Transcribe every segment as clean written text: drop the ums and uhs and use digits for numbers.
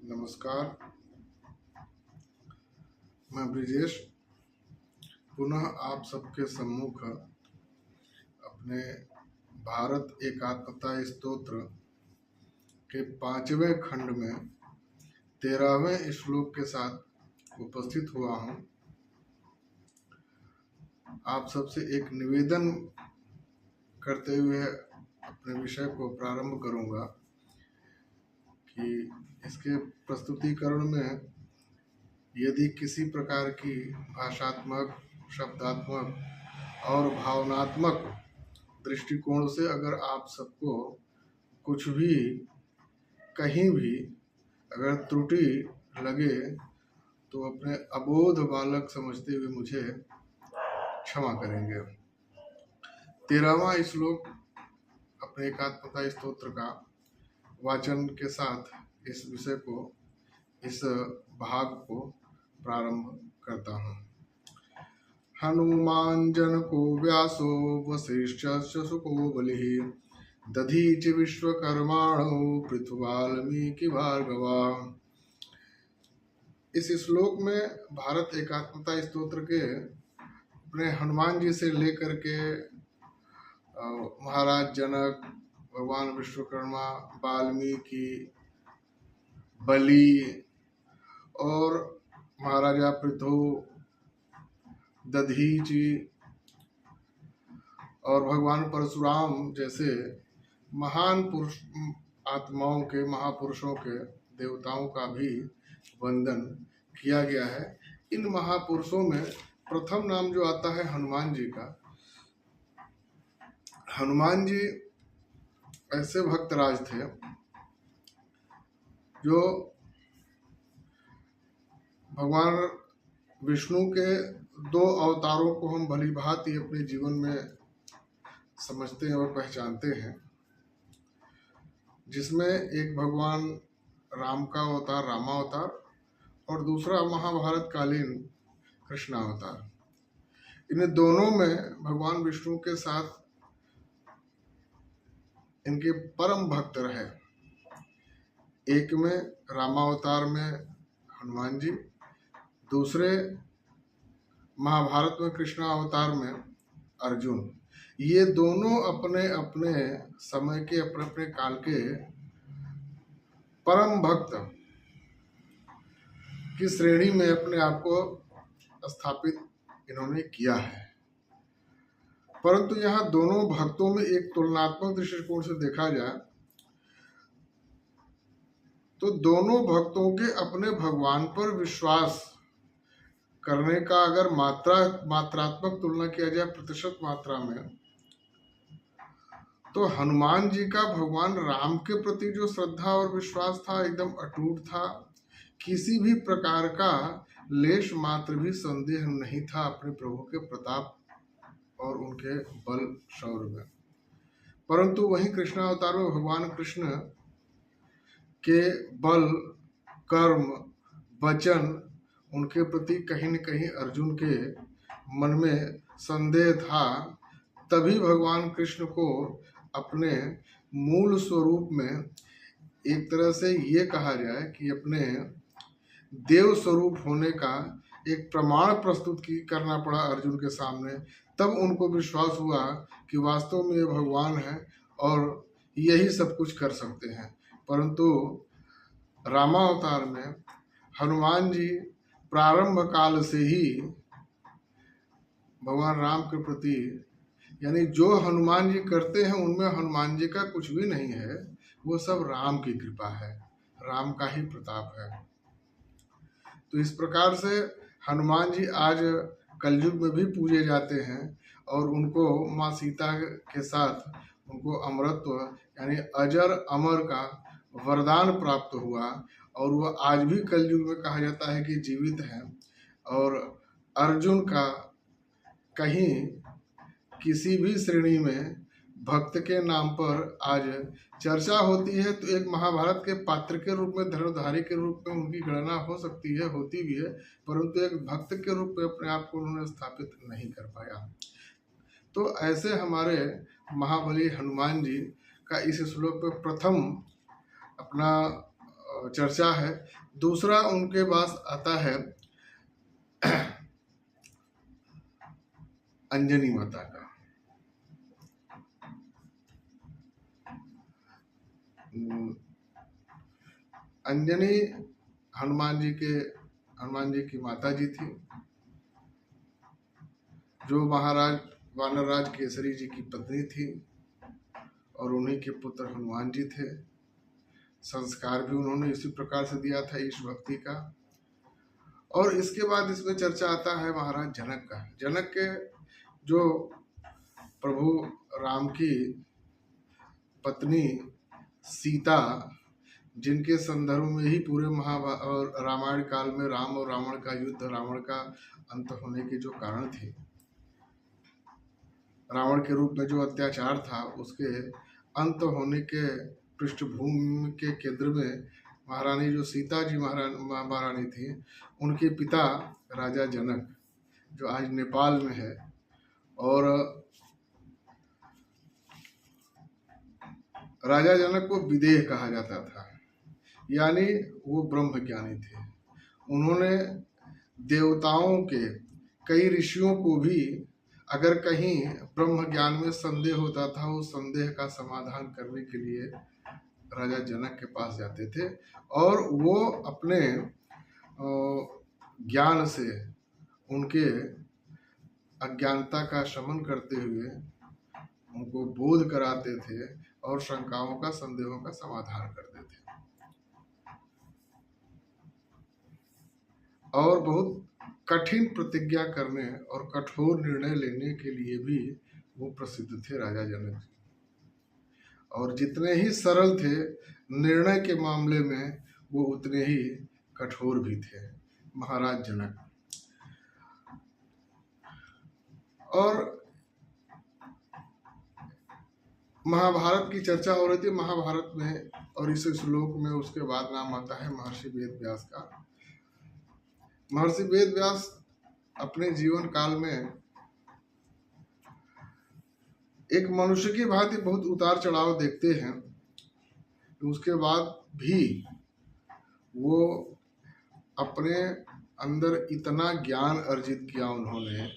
नमस्कार। मैं ब्रिजेश पुनः आप सबके सम्मुख अपने भारत एकात्मता स्तोत्र के 5वें खंड में 13वें श्लोक के साथ उपस्थित हुआ हूँ। आप सबसे एक निवेदन करते हुए अपने विषय को प्रारंभ करूँगा कि इसके प्रस्तुतिकरण में यदि किसी प्रकार की भाषात्मक, शब्दात्मक और भावनात्मक दृष्टिकोण से अगर आप सबको कुछ भी कहीं भी अगर त्रुटि लगे तो अपने अबोध बालक समझते हुए मुझे क्षमा करेंगे। 13वां श्लोक अपने एकात्मता स्तोत्र का वाचन के साथ इस विषय को, इस भाग को प्रारंभ करता हूँ। हनुमान जन को व्यासो वसिष्ठ शुको बलिः दधीच विश्वकर्माणो पृथुवाल्मीकि भार्गवा। इस श्लोक में भारत एकात्मता स्तोत्र के अपने हनुमान जी से लेकर के महाराज जनक, भगवान विश्वकर्मा, वाल्मीकि, बलि और महाराजा पृथु, दधीचि और भगवान परशुराम जैसे महान पुरुष आत्माओं के, महापुरुषों के, देवताओं का भी वंदन किया गया है। इन महापुरुषों में प्रथम नाम जो आता है हनुमान जी का। हनुमान जी ऐसे भक्तराज थे जो भगवान विष्णु के 2 अवतारों को हम भली भांति अपने जीवन में समझते हैं और पहचानते हैं, जिसमें एक भगवान राम का अवतार रामावतार और दूसरा महाभारत कालीन कृष्णावतार। इन दोनों में भगवान विष्णु के साथ इनके परम भक्त रहे। एक में रामावतार में हनुमान जी, दूसरे महाभारत में कृष्ण अवतार में अर्जुन। ये दोनों अपने अपने समय के, अपने अपने काल के परम भक्त की श्रेणी में अपने आप को स्थापित इन्होंने किया है। परंतु यहाँ दोनों भक्तों में एक तुलनात्मक दृष्टिकोण से देखा जाए तो दोनों भक्तों के अपने भगवान पर विश्वास करने का अगर मात्रात्मक तुलना किया जाए प्रतिशत मात्रा में, तो हनुमान जी का भगवान राम के प्रति जो श्रद्धा और विश्वास था एकदम अटूट था। किसी भी प्रकार का लेश मात्र भी संदेह नहीं था अपने प्रभु के प्रताप और उनके बल शौर्य में। परंतु वहीं कृष्णावतार में भगवान कृष्ण के बल, कर्म, वचन, उनके प्रति कहीं न कहीं अर्जुन के मन में संदेह था। तभी भगवान कृष्ण को अपने मूल स्वरूप में एक तरह से ये कहा जाए कि अपने देव स्वरूप होने का एक प्रमाण प्रस्तुत करना पड़ा अर्जुन के सामने। तब उनको विश्वास हुआ कि वास्तव में ये भगवान है और यही सब कुछ कर सकते हैं। परंतु रामावतार में हनुमान जी प्रारंभ काल से ही भगवान राम के प्रति, यानी जो हनुमान जी करते हैं उनमें हनुमान जी का कुछ भी नहीं है, वो सब राम की कृपा है, राम का ही प्रताप है। तो इस प्रकार से हनुमान जी आज कलयुग में भी पूजे जाते हैं और उनको माँ सीता के साथ उनको अमरत्व यानी अजर अमर का वरदान प्राप्त हुआ और वह आज भी कलयुग में कहा जाता है कि जीवित हैं। और अर्जुन का कहीं किसी भी श्रेणी में भक्त के नाम पर आज चर्चा होती है तो एक महाभारत के पात्र के रूप में, धनुर्धारी के रूप में उनकी गणना हो सकती है, होती भी है, परंतु एक भक्त के रूप में अपने आप को उन्होंने स्थापित नहीं कर पाया। तो ऐसे हमारे महाबली हनुमान जी का इस श्लोक में प्रथम अपना चर्चा है। दूसरा उनके पास आता है अंजनी माता का। अंजनी हनुमान जी की माता जी थी, जो महाराज वानरराज केसरी जी की पत्नी थी और उन्हीं के पुत्र हनुमान जी थे। संस्कार भी उन्होंने इसी प्रकार से दिया था ईश भक्ति का। और इसके बाद इसमें चर्चा आता है महाराज जनक का। जनक के जो प्रभु राम की पत्नी सीता, जिनके संदर्भ में ही पूरे महाभारत और रामायण काल में राम और रावण का युद्ध, रावण का अंत होने के जो कारण थे, रावण के रूप में जो अत्याचार था, उसके अंत होने के पृष्ठभूमि के केंद्र में महारानी जो सीता जी महारानी थी, उनके पिता राजा जनक, जो आज नेपाल में है, और राजा जनक को विदेह कहा जाता था, यानी वो ब्रह्म ज्ञानी थे। उन्होंने देवताओं के कई ऋषियों को भी अगर कहीं ब्रह्म ज्ञान में संदेह होता था, उस संदेह का समाधान करने के लिए राजा जनक के पास जाते थे और वो अपने ज्ञान से उनके अज्ञानता का शमन करते हुए उनको बोध कराते थे और शंकाओं का, संदेहों का समाधान करते थे। और बहुत कठिन प्रतिज्ञा करने और कठोर निर्णय लेने के लिए भी वो प्रसिद्ध थे राजा जनक जी। और जितने ही सरल थे निर्णय के मामले में, वो उतने ही कठोर भी थे महाराज जनक। और महाभारत की चर्चा हो रही थी। महाभारत में और इस श्लोक में उसके बाद नाम आता है महर्षि वेद व्यास का। महर्षि वेद व्यास अपने जीवन काल में एक मनुष्य की भांति बहुत उतार चढ़ाव देखते हैं, उसके बाद भी वो अपने अंदर इतना ज्ञान अर्जित किया, उन्होंने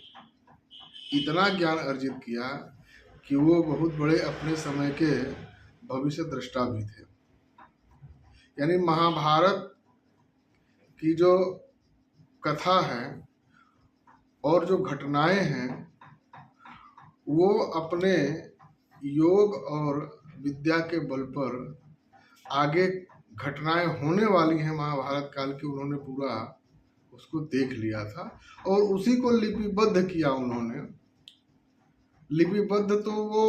इतना ज्ञान अर्जित किया कि वो बहुत बड़े अपने समय के भविष्य दृष्टा भी थे। यानी महाभारत की जो कथा है और जो घटनाएं हैं, वो अपने योग और विद्या के बल पर आगे घटनाएं होने वाली हैं महाभारत काल की, उन्होंने पूरा उसको देख लिया था और उसी को लिपिबद्ध किया। उन्होंने लिपिबद्ध तो वो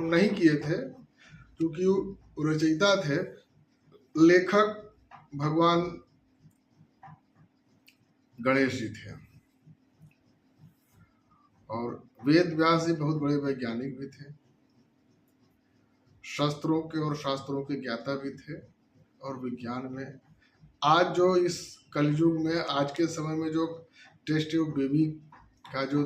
नहीं किए थे, क्योंकि रचयिता थे, लेखक भगवान गणेश जी थे। और वेद व्यास जी बहुत बड़े वैज्ञानिक भी थे, शस्त्रों के और शास्त्रों के ज्ञाता भी थे। और विज्ञान में आज जो इस कलयुग में, आज के समय में जो टेस्ट ट्यूब बेबी का जो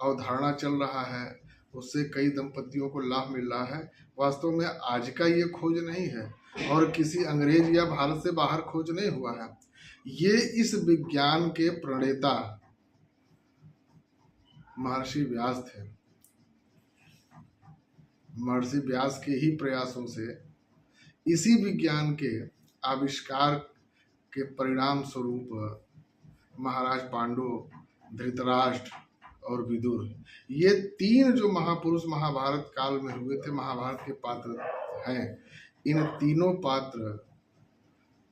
अवधारणा चल रहा है, उससे कई दंपतियों को लाभ मिल रहा है। वास्तव में आज का ये खोज नहीं है और किसी अंग्रेज या भारत से बाहर खोज नहीं हुआ है। ये इस विज्ञान के प्रणेता महर्षि व्यास थे। महर्षि व्यास के ही प्रयासों से इसी विज्ञान के आविष्कार के परिणाम स्वरूप महाराज पांडु, धृतराष्ट्र और विदुर, ये तीन जो महापुरुष महाभारत काल में हुए थे, महाभारत के पात्र हैं, इन तीनों पात्र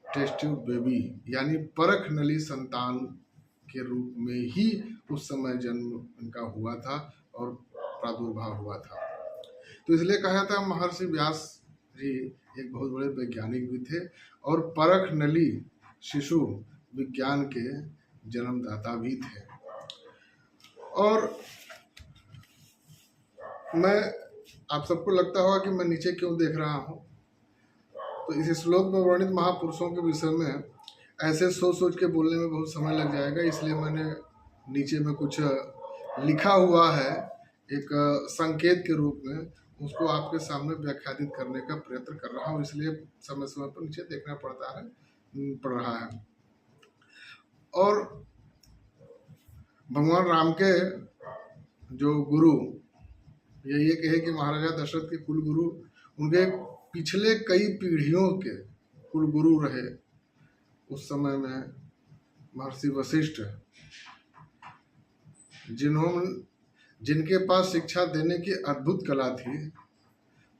टेस्ट ट्यूब बेबी यानी परख नली संतान के रूप में ही उस समय जन्म इनका हुआ था और प्रादुर्भाव हुआ था। तो इसलिए कहा था महर्षि व्यास जी एक बहुत बड़े वैज्ञानिक भी थे और परख नली शिशु विज्ञान के जन्मदाता भी थे। और मैं, आप सबको लगता होगा कि मैं नीचे क्यों देख रहा हूँ, तो इस श्लोक में वर्णित महापुरुषों के विषय में ऐसे सोच के बोलने में बहुत समय लग जाएगा, इसलिए मैंने नीचे में कुछ लिखा हुआ है एक संकेत के रूप में, उसको आपके सामने व्याख्यादित करने का प्रयत्न कर रहा हूँ, इसलिए समय समय पर नीचे देखना पड़ रहा है। और भगवान राम के जो गुरु, ये कहे कि महाराजा दशरथ के कुल गुरु, उनके पिछले कई पीढ़ियों के कुल गुरु रहे उस समय में महर्षि वशिष्ठ, जिनके पास शिक्षा देने की अद्भुत कला थी।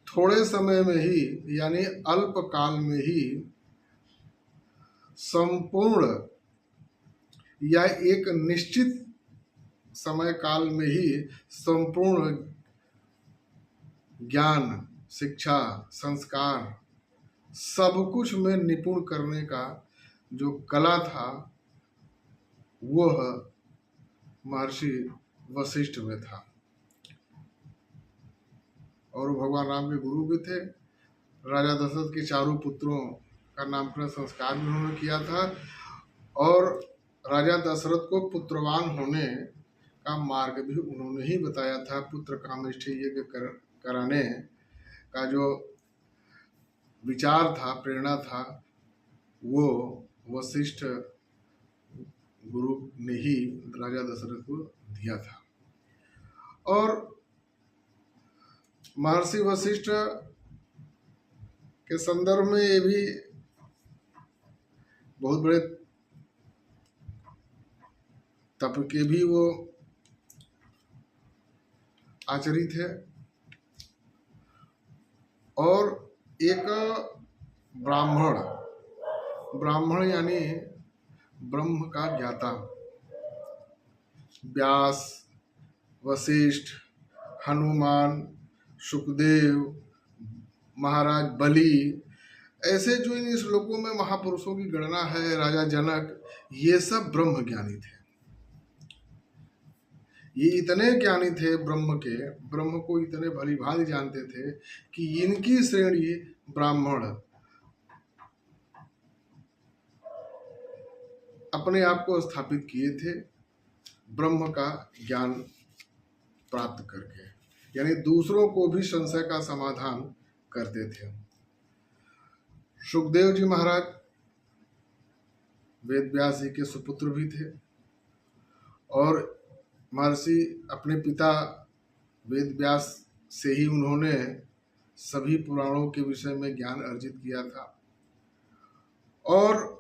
थोड़े समय में ही, यानी अल्प काल में ही संपूर्ण या एक निश्चित समय काल में ही संपूर्ण ज्ञान, शिक्षा, संस्कार सब कुछ में निपुण करने का जो कला था वह महर्षि वशिष्ठ में था। और भगवान राम के गुरु भी थे। राजा दशरथ के चारों पुत्रों का नामकरण संस्कार भी उन्होंने किया था, और राजा दशरथ को पुत्रवान होने का मार्ग भी उन्होंने ही बताया था। पुत्र कामेष्ठी यज्ञ कराने का जो विचार था, प्रेरणा था, वो वशिष्ठ गुरु ने ही राजा दशरथ को दिया था। और महर्षि वशिष्ठ के संदर्भ में ये भी बहुत बड़े तप के भी वो आचरित है। और एक ब्राह्मण यानी ब्रह्म का ज्ञाता, व्यास, वशिष्ठ, हनुमान, सुखदेव, महाराज बलि, ऐसे जो इन श्लोकों में महापुरुषों की गणना है, राजा जनक, ये सब ब्रह्म ज्ञानी थे। ये इतने ज्ञानी थे ब्रह्म को इतने भली भांति जानते थे कि इनकी श्रेणी ब्राह्मण अपने आप को स्थापित किए थे ब्रह्म का ज्ञान प्राप्त करके, यानी दूसरों को भी संशय का समाधान करते थे। सुखदेव जी महाराज वेद व्यास जी के सुपुत्र भी थे, और महर्षि अपने पिता वेद व्यास से ही उन्होंने सभी पुराणों के विषय में ज्ञान अर्जित किया था। और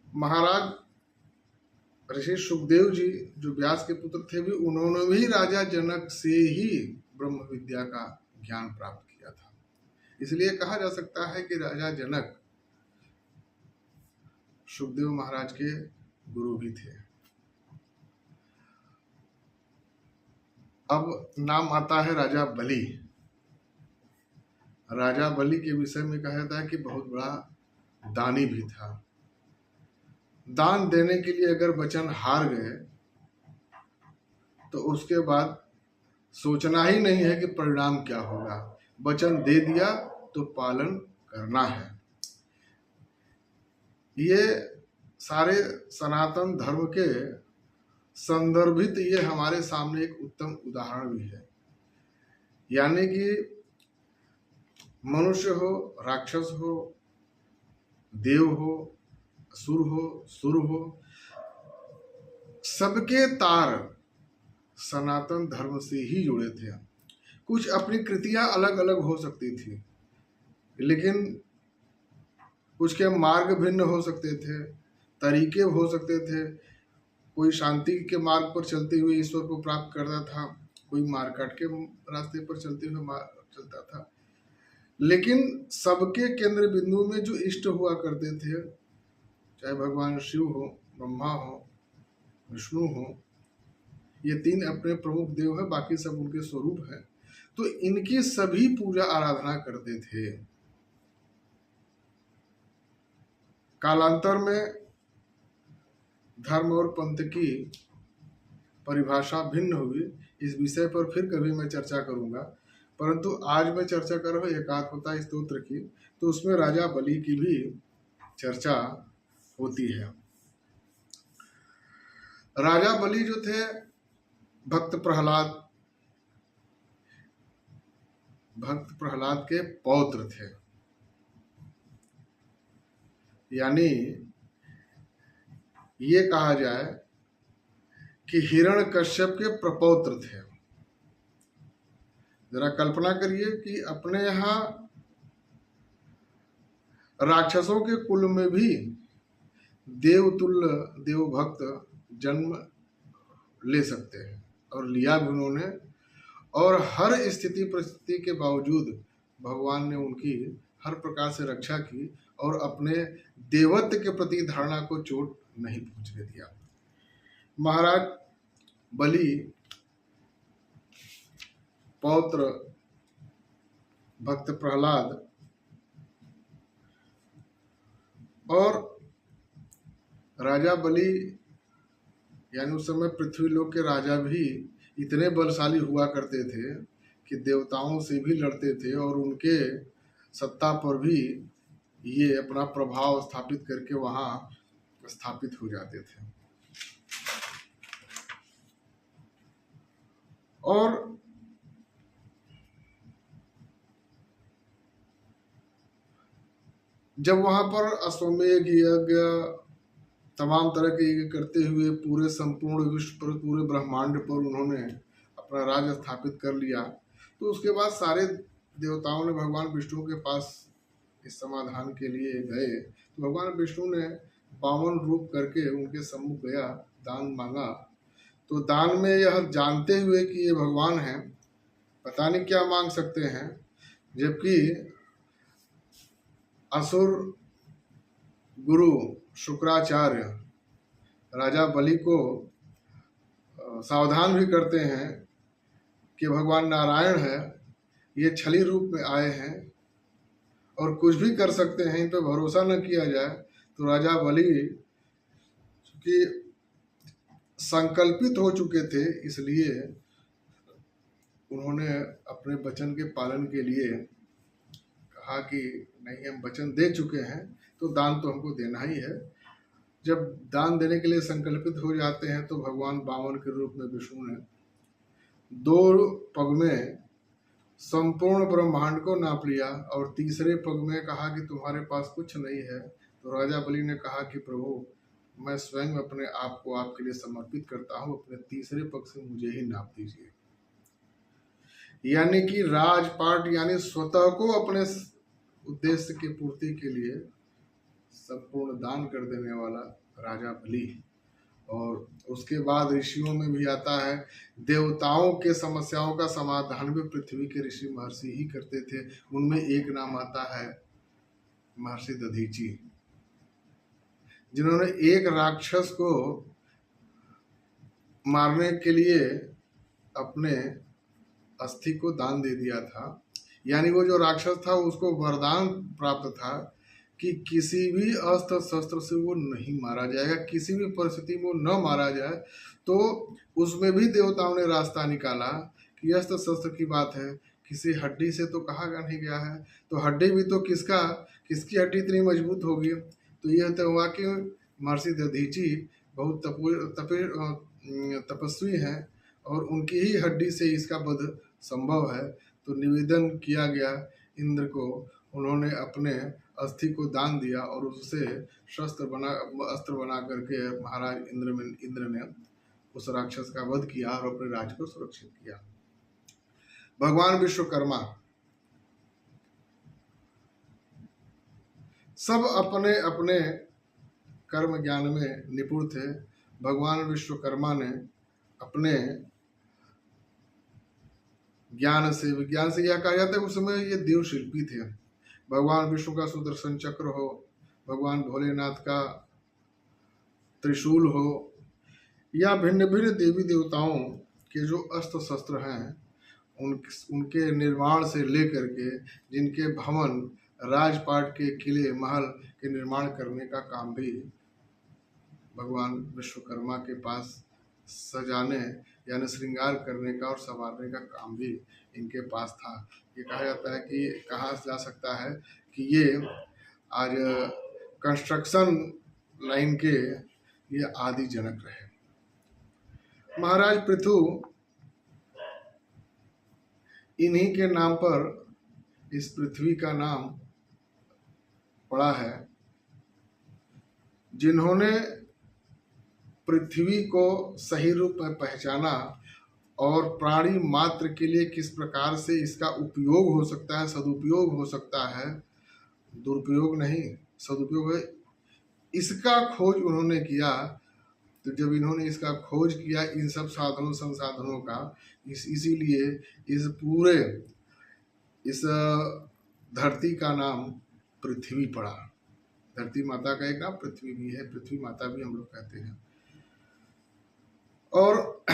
महाराज ऋषि सुखदेव जी जो व्यास के पुत्र थे, भी उन्होंने भी राजा जनक से ही ब्रह्म विद्या का ज्ञान प्राप्त किया था। इसलिए कहा जा सकता है कि राजा जनक सुखदेव महाराज के गुरु भी थे। अब नाम आता है राजा बलि। राजा बलि के विषय में कहा जाता है कि बहुत बड़ा दानी भी था। दान देने के लिए अगर वचन हार गए तो उसके बाद सोचना ही नहीं है कि परिणाम क्या होगा। वचन दे दिया तो पालन करना है। ये सारे सनातन धर्म के संदर्भित ये हमारे सामने एक उत्तम उदाहरण भी है। यानी कि मनुष्य हो, राक्षस हो, देव हो, असुर हो, सुर हो, सबके तार सनातन धर्म से ही जुड़े थे। कुछ अपनी कृतियां अलग अलग हो सकती थी, लेकिन कुछ के मार्ग भिन्न हो सकते थे, तरीके हो सकते थे। कोई शांति के मार्ग पर चलते हुए ईश्वर को प्राप्त करता था, कोई मारकाट के रास्ते पर चलते हुए चलता था, लेकिन सबके केंद्र बिंदु में जो इष्ट हुआ करते थे, चाहे भगवान शिव हो, ब्रह्मा हो, विष्णु हो, ये तीन अपने प्रमुख देव है, बाकी सब उनके स्वरूप है, तो इनकी सभी पूजा आराधना करते थे। कालांतर में धर्म और पंथ की परिभाषा भिन्न हुई। इस विषय पर फिर कभी मैं चर्चा करूंगा, परंतु आज मैं चर्चा कर रहा हूँ एकात्मता स्तोत्र की, तो उसमें राजा बलि की भी चर्चा होती है। राजा बलि जो थे भक्त प्रहलाद भक्त प्रहलाद के पौत्र थे, यानी ये कहा जाए कि हिरण्यकश्यप के प्रपौत्र थे। जरा कल्पना करिए कि अपने यहाँ राक्षसों के कुल में भी देवतुल्य देवभक्त जन्म ले सकते हैं, और लिया भी उन्होंने, और हर स्थिति परिस्थिति के बावजूद भगवान ने उनकी हर प्रकार से रक्षा की और अपने देवत्व के प्रति धारणा को चोट नहीं पहुंचने दिया। महाराज बलि पौत्र भक्त प्रहलाद और राजा बलि, यानी उस समय पृथ्वी लोक के राजा भी इतने बलशाली हुआ करते थे कि देवताओं से भी लड़ते थे और उनके सत्ता पर भी ये अपना प्रभाव स्थापित करके वहां स्थापित हो जाते थे। और जब वहां पर अश्वमेध यज्ञ तमाम तरह के यज्ञ करते हुए पूरे संपूर्ण विश्व पर, पूरे ब्रह्मांड पर उन्होंने अपना राज स्थापित कर लिया, तो उसके बाद सारे देवताओं ने भगवान विष्णु के पास इस समाधान के लिए गए। तो भगवान विष्णु ने 52 रूप करके उनके सम्मुख गया, दान मांगा। तो दान में यह जानते हुए कि ये भगवान हैं, पता नहीं क्या मांग सकते हैं, जबकि असुर गुरु शुक्राचार्य राजा बलि को सावधान भी करते हैं कि भगवान नारायण है, ये छली रूप में आए हैं और कुछ भी कर सकते हैं, इन पर भरोसा न किया जाए। तो राजा बलि चूंकि संकल्पित हो चुके थे, इसलिए उन्होंने अपने वचन के पालन के लिए कहा कि नहीं, हम वचन दे चुके हैं तो दान तो हमको देना ही है। जब दान देने के लिए संकल्पित हो जाते हैं तो भगवान 52 के रूप में विष्णु ने 2 पग में संपूर्ण ब्रह्मांड को नाप लिया और तीसरे पग में कहा कि तुम्हारे पास कुछ नहीं है। तो राजा बलि ने कहा कि प्रभु, मैं स्वयं अपने आप को आपके लिए समर्पित करता हूँ, अपने तीसरे पग से मुझे ही नाप दीजिए। यानी कि राजपाट, यानी स्वतः को अपने उद्देश्य की पूर्ति के लिए संपूर्ण दान कर देने वाला राजा बलि। और उसके बाद ऋषियों में भी आता है, देवताओं के समस्याओं का समाधान भी पृथ्वी के ऋषि महर्षि ही करते थे। उनमें एक नाम आता है महर्षि दधीची, जिन्होंने एक राक्षस को मारने के लिए अपने अस्थि को दान दे दिया था। यानी वो जो राक्षस था उसको वरदान प्राप्त था कि किसी भी अस्त्र शस्त्र से वो नहीं मारा जाएगा, किसी भी परिस्थिति में वो न मारा जाए। तो उसमें भी देवताओं ने रास्ता निकाला कि अस्त्र शस्त्र की बात है, किसी हड्डी से तो कहा नहीं गया है, तो हड्डी भी तो किसकी हड्डी इतनी मजबूत होगी। तो यह तो हुआ कि महर्षि दधीची बहुत तपस्वी हैं और उनकी ही हड्डी से इसका वध संभव है। तो निवेदन किया गया इंद्र को, उन्होंने अपने अस्थि को दान दिया और उससे अस्त्र बना करके महाराज इंद्र ने उस राक्षस का वध किया और अपने राज्य को सुरक्षित किया। भगवान विश्वकर्मा सब अपने अपने कर्म ज्ञान में निपुण थे। भगवान विश्वकर्मा ने अपने विज्ञान से यह कहा जाता है, उस समय ये देव शिल्पी थे। भगवान विष्णु का सुदर्शन चक्र हो, भगवान भोलेनाथ का त्रिशूल हो, या भिन्न भिन्न देवी देवताओं के जो अस्त्र शस्त्र हैं, उनके निर्माण से लेकर के जिनके भवन, राजपाट के किले महल के निर्माण करने का काम भी भगवान विश्वकर्मा के पास सजाने यानी श्रृंगार करने का और संवारने का काम भी इनके पास था। ये कहा जाता है कि कहा जा सकता है कि ये आज कंस्ट्रक्शन लाइन के ये आदि जनक रहे। महाराज पृथु इन्हीं के नाम पर इस पृथ्वी का नाम पड़ा है। जिन्होंने पृथ्वी को सही रूप में पहचाना और प्राणी मात्र के लिए किस प्रकार से इसका उपयोग हो सकता है, सदुपयोग हो सकता है, दुरुपयोग नहीं सदुपयोग है, इसका खोज उन्होंने किया। तो जब इन्होंने इसका खोज किया इन सब साधनों संसाधनों का, इसीलिए इस पूरे इस धरती का नाम पृथ्वी पड़ा। धरती माता का एक नाम पृथ्वी भी है, पृथ्वी माता भी हम लोग कहते हैं। और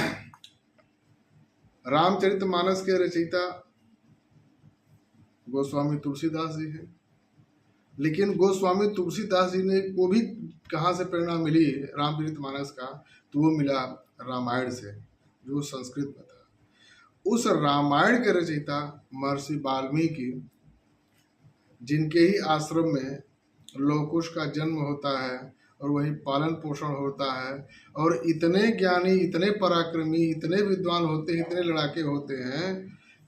रामचरितमानस के रचयिता गोस्वामी तुलसीदास जी हैं। लेकिन गोस्वामी तुलसीदास जी ने को भी कहाँ से प्रेरणा मिली रामचरितमानस का, तो वो मिला रामायण से, जो संस्कृत में था। उस रामायण के रचयिता महर्षि वाल्मीकि, जिनके ही आश्रम में लवकुश का जन्म होता है और वहीं पालन पोषण होता है, और इतने ज्ञानी, इतने पराक्रमी, इतने विद्वान होते हैं, इतने लड़ाके होते हैं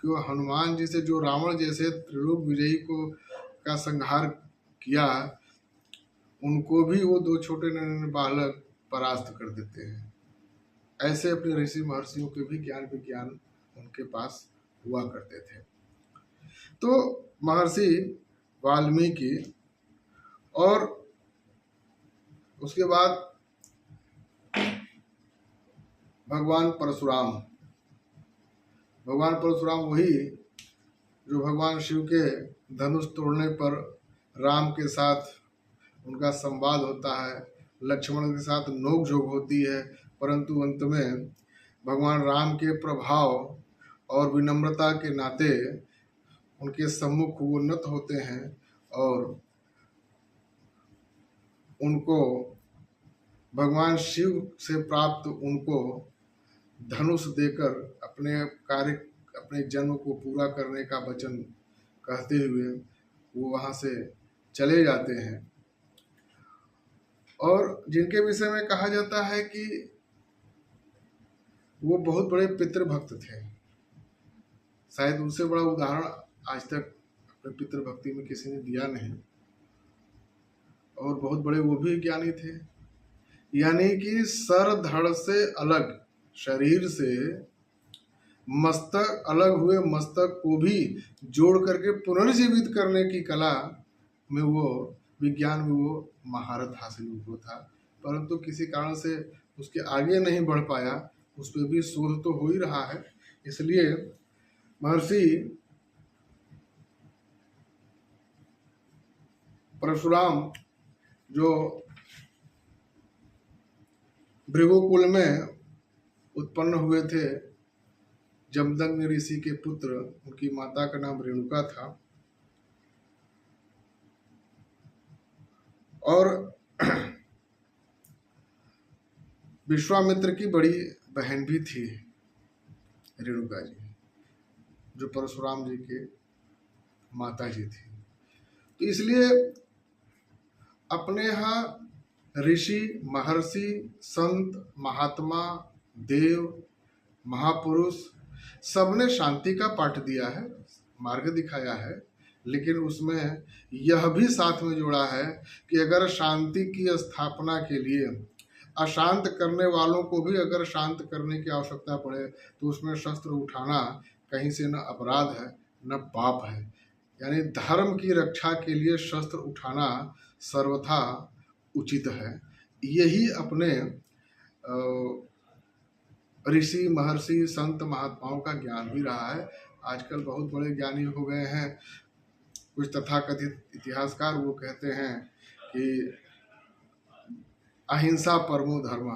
कि वो हनुमान जी से, जो रावण जैसे त्रिलोक विजयी को का संहार किया, उनको भी वो दो छोटे नन्हे बालक परास्त कर देते हैं। ऐसे अपने ऋषि महर्षियों के भी ज्ञान विज्ञान उनके पास हुआ करते थे। तो महर्षि वाल्मीकि और उसके बाद भगवान परशुराम वही जो भगवान शिव के धनुष तोड़ने पर राम के साथ उनका संवाद होता है, लक्ष्मण के साथ नोक-झोंक होती है, परंतु अंत में भगवान राम के प्रभाव और विनम्रता के नाते उनके सम्मुख वो नत होते हैं और उनको भगवान शिव से प्राप्त उनको धनुष देकर अपने जन्म को पूरा करने का वचन कहते हुए वो वहाँ से चले जाते हैं। और जिनके विषय में कहा जाता है कि वो बहुत बड़े पितृभक्त थे, शायद उनसे बड़ा उदाहरण आज तक अपने पितृभक्ति में किसी ने दिया नहीं। और बहुत बड़े वो भी ज्ञानी थे, यानी कि सर धड़ से अलग, शरीर से मस्तक अलग हुए मस्तक को भी जोड़ करके पुनर्जीवित करने की कला में वो, विज्ञान में वो महारत हासिल हुआ था, परंतु किसी कारण से उसके आगे नहीं बढ़ पाया। उस पर भी शोध तो हो ही रहा है। इसलिए महर्षि परशुराम जो भृगुकुल में उत्पन्न हुए थे, जमदग्नि ऋषि के पुत्र, उनकी माता का नाम रेणुका था, और विश्वामित्र की बड़ी बहन भी थी रेणुका जी, जो परशुराम जी के माता जी थी। तो इसलिए अपने यहाँ ऋषि, महर्षि, संत, महात्मा, देव, महापुरुष सबने शांति का पाठ दिया है, मार्ग दिखाया है, लेकिन उसमें यह भी साथ में जोड़ा है कि अगर शांति की स्थापना के लिए अशांत करने वालों को भी अगर शांत करने की आवश्यकता पड़े तो उसमें शस्त्र उठाना कहीं से न अपराध है न पाप है। यानी धर्म की रक्षा के लिए शस्त्र उठाना सर्वथा उचित है। यही अपने ऋषि, महर्षि, संत, महात्माओं का ज्ञान भी रहा है। आजकल बहुत बड़े ज्ञानी हो गए हैं कुछ तथाकथित इतिहासकार, वो कहते हैं कि अहिंसा परमो धर्म।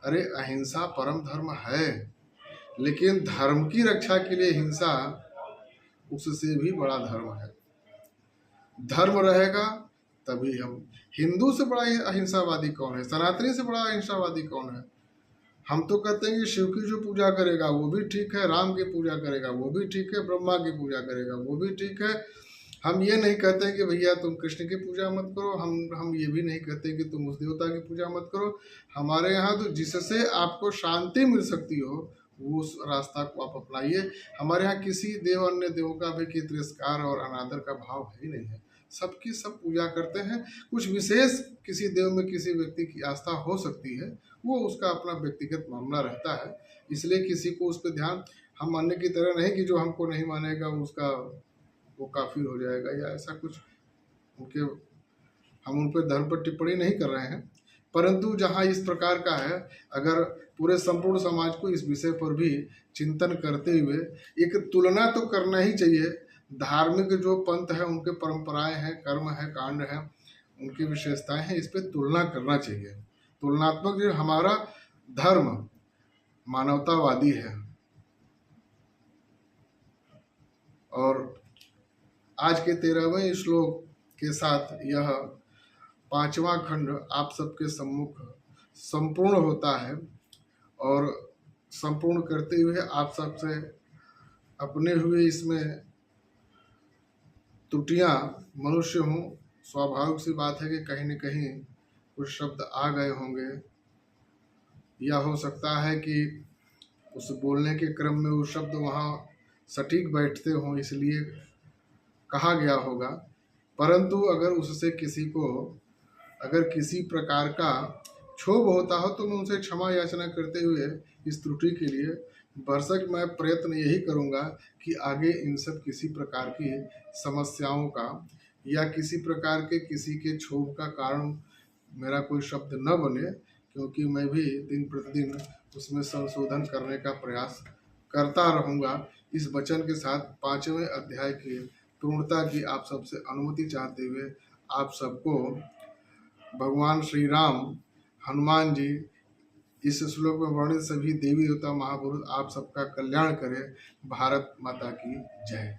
अरे अहिंसा परम धर्म है, लेकिन धर्म की रक्षा के लिए हिंसा उससे भी बड़ा धर्म है। धर्म रहेगा तभी हम, हिंदू से बड़ा अहिंसावादी कौन है, सनातनी से बड़ा अहिंसावादी कौन है। हम तो कहते हैं कि शिव की जो पूजा करेगा वो भी ठीक है, राम की पूजा करेगा वो भी ठीक है, ब्रह्मा की पूजा करेगा वो भी ठीक है। हम ये नहीं कहते कि भैया तुम कृष्ण की पूजा मत करो, हम ये भी नहीं कहते कि तुम उस देवता की पूजा मत करो। हमारे यहाँ तो जिससे आपको शांति मिल सकती हो वो उस रास्ता को आप अपनाइए। हमारे यहाँ किसी देव अन्य देवों का भी की तिरस्कार और अनादर का भाव है ही नहीं है, सबकी सब पूजा करते हैं। कुछ विशेष किसी देव में किसी व्यक्ति की आस्था हो सकती है, वो उसका अपना व्यक्तिगत मामला रहता है, इसलिए किसी को उस पर ध्यान, हम अन्य की तरह नहीं कि जो हमको नहीं मानेगा उसका वो काफिर हो जाएगा या ऐसा कुछ, उनके हम उन पर धर्म पर टिप्पणी नहीं कर रहे हैं। परंतु जहाँ इस प्रकार का है, अगर पूरे संपूर्ण समाज को इस विषय पर भी चिंतन करते हुए एक तुलना तो करना ही चाहिए। धार्मिक जो पंथ है उनके परंपराएं हैं, कर्म है, कांड है, उनकी विशेषताएं हैं, इस पर तुलना करना चाहिए। तुलनात्मक जो हमारा धर्म मानवतावादी है। और आज के 13वें श्लोक के साथ यह 5वां खंड आप सबके सम्मुख संपूर्ण होता है, और संपूर्ण करते हुए आप सबसे अपने हुए इसमें त्रुटियां, मनुष्य हूँ, स्वाभाविक सी बात है कि कहीं न कहीं कुछ शब्द आ गए होंगे, या हो सकता है कि उस बोलने के क्रम में वो शब्द वहाँ सटीक बैठते हों इसलिए कहा गया होगा। परंतु अगर उससे किसी को अगर किसी प्रकार का क्षोभ होता हो तो मैं उनसे क्षमा याचना करते हुए इस त्रुटि के लिए भरसक मैं प्रयत्न यही करूंगा कि आगे इन सब किसी प्रकार की समस्याओं का या किसी प्रकार के किसी के क्षोभ का कारण मेरा कोई शब्द न बने, क्योंकि मैं भी दिन प्रतिदिन उसमें संशोधन करने का प्रयास करता रहूंगा। इस वचन के साथ 5वें अध्याय की पूर्णता की आप सबसे अनुमति चाहते हुए आप सबको भगवान श्री राम, हनुमान जी, इस श्लोक में वर्णित सभी देवी देवता महापुरुष आप सबका कल्याण करें। भारत माता की जय।